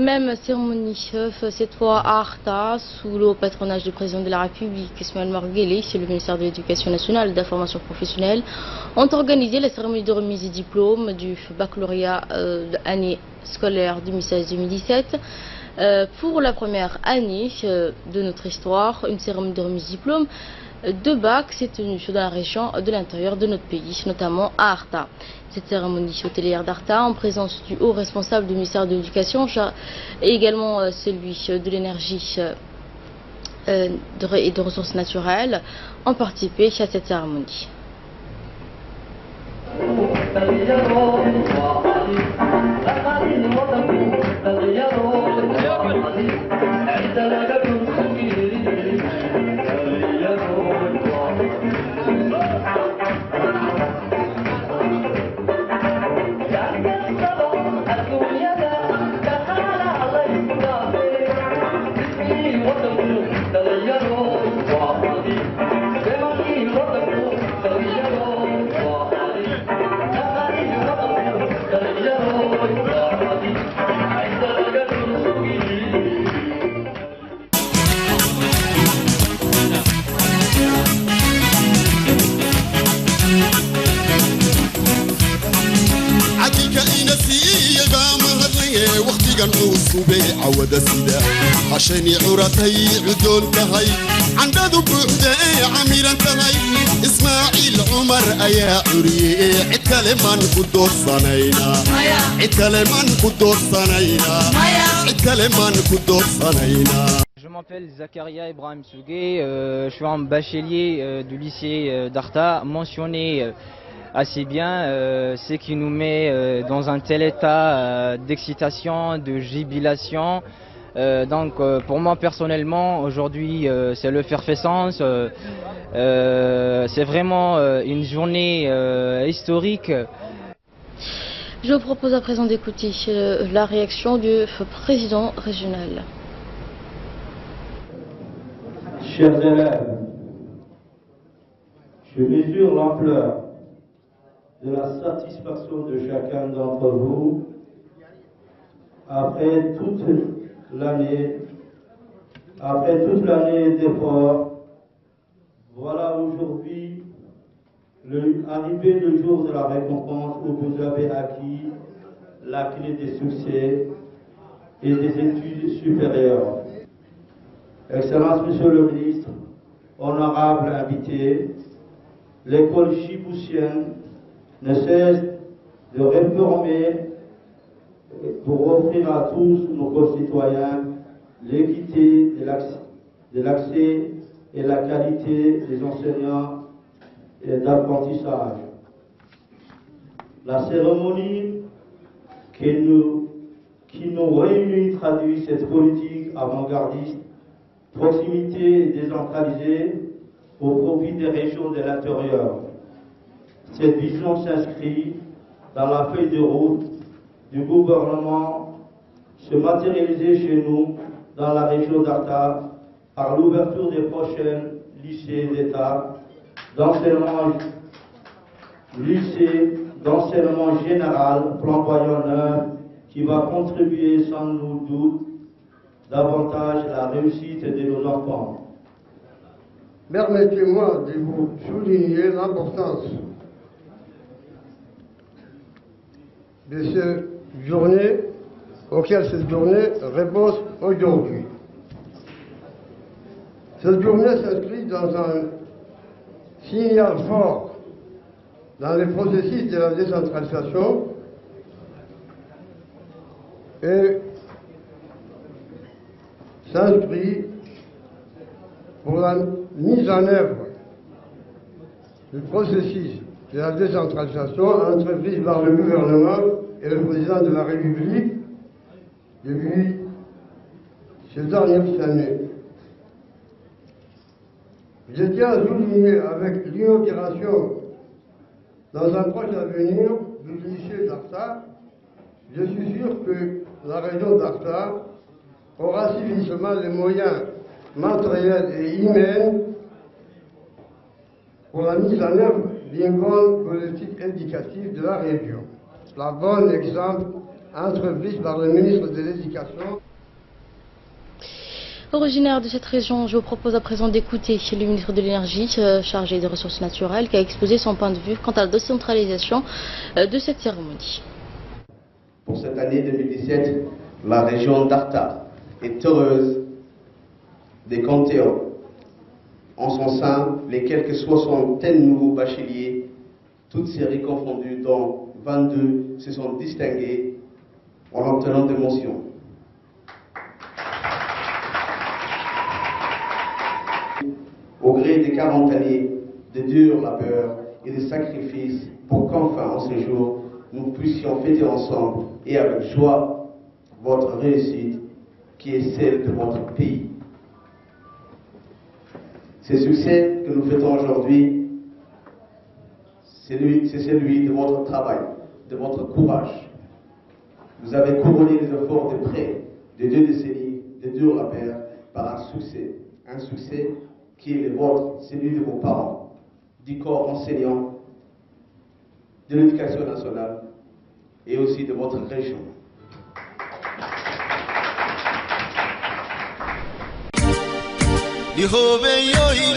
même cérémonie, cette fois à Arta, sous le patronage du président de la République, Ismaël Marguerite, c'est le ministère de l'Éducation nationale et de la formation professionnelle, ont organisé la cérémonie de remise des diplômes du baccalauréat de l'année scolaire 2016-2017. Pour la première année de notre histoire, une cérémonie de remise de diplôme de bac s'est tenue dans la région de l'intérieur de notre pays, notamment à Arta. Cette cérémonie hôtelière d'Arta, en présence du haut responsable du ministère de l'Éducation et également celui de l'énergie et de ressources naturelles, ont participé à cette cérémonie. عود السدا عشاني عرتي عدول كهي عندو بوحدي عمير انتهي اسماعيل عمر ايا عري عتكلمان قدوس صنينا عتكلمان قدوس صنينا عتكلمان قدوس صنينا. Je m'appelle Zakaria Ibrahim Sougué, je suis un bachelier du lycée d'Arta, mentionné assez bien, ce qui nous met dans un tel état d'excitation, de jubilation. Donc pour moi personnellement, aujourd'hui c'est l'effervescence, c'est vraiment une journée historique. Je vous propose à présent d'écouter la réaction du président régional. Chers élèves, je mesure l'ampleur de la satisfaction de chacun d'entre vous après toute l'année d'efforts. Voilà aujourd'hui arrivé le jour de la récompense où vous avez acquis la clé des succès et des études supérieures. Excellence, Monsieur le ministre, honorable invité, l'école chiboussienne ne cesse de réformer pour offrir à tous nos concitoyens l'équité de l'accès et la qualité des enseignants et d'apprentissage. La cérémonie qui nous réunit traduit cette politique avant-gardiste, proximité et décentralisée au profit des régions de l'intérieur. Cette vision s'inscrit dans la feuille de route du gouvernement, se matérialiser chez nous dans la région d'Arta par l'ouverture des prochains lycées d'État d'enseignement général flamboyant neuf qui va contribuer sans nul doute davantage à la réussite de nos enfants. Permettez-moi de vous souligner l'importance de cette journée auquel cette journée repose aujourd'hui. Cette journée s'inscrit dans un signal fort dans le processus de la décentralisation et s'inscrit pour la mise en œuvre du processus de la décentralisation entreprise par le gouvernement et le président de la République depuis ces dernières années. Je tiens à souligner avec l'inauguration dans un proche avenir du lycée d'Arta, je suis sûr que la région d'Arta aura suffisamment les moyens matériels et humains pour la mise en œuvre d'une bonne politique éducative de la région. La bonne exemple entreprise par le ministre de l'Éducation. Originaire de cette région, je vous propose à présent d'écouter le ministre de l'Énergie, chargé des ressources naturelles, qui a exposé son point de vue quant à la décentralisation de cette cérémonie. Pour cette année 2017, la région d'Arta est heureuse de compter en son sein les quelques 60 nouveaux bacheliers, toutes séries confondues, dont 22 se sont distingués en obtenant des mentions. Au gré des 40 années de dur labeur et de sacrifices pour qu'enfin, en ce jour, nous puissions fêter ensemble et avec joie votre réussite qui est celle de votre pays. Ce succès que nous fêtons aujourd'hui, c'est celui de votre travail, de votre courage. Vous avez couronné les efforts de près de 2 décennies de dur labeur par un succès qui est le vôtre, celui de vos parents, du corps enseignant, de l'éducation nationale et aussi de votre région. لهوبي يوي